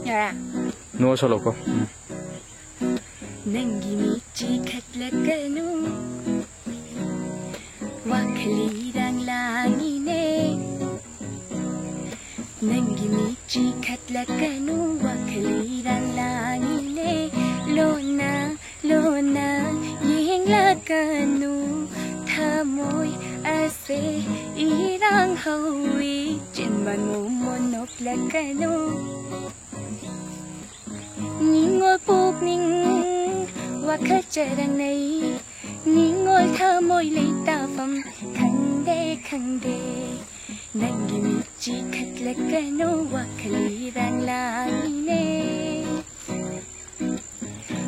Yeah. No solo ko. Nangi michi katlakanu wakalirang langine Nangi michi katlakanu wakalirang langine Lona yeng lakanu thamoy ase irang hawi Jinman mo monok lakanu Ningol pukning wakacharang nay Ningol thamoy lay tafam khande Nangi michi katlakano wakalirang langine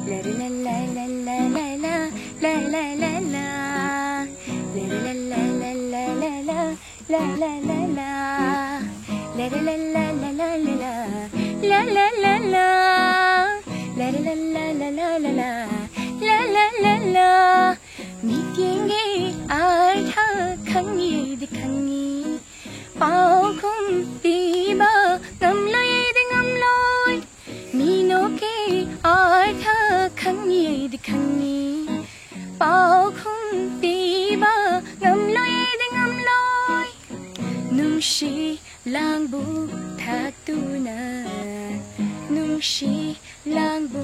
La la la la la la la la la la la La la la la la la la la la la la La la la la la la la la la la la La la la la la la la la La la la la Mi kienge ai tha khangi di khangi Bao khum ti ba ngam loi di ngam loi Mi no ke ai tha khangi di khangi Bao khum ti ba ngam loi di ngam loi Nung shi lang bu tha tu na Nung shi lang bu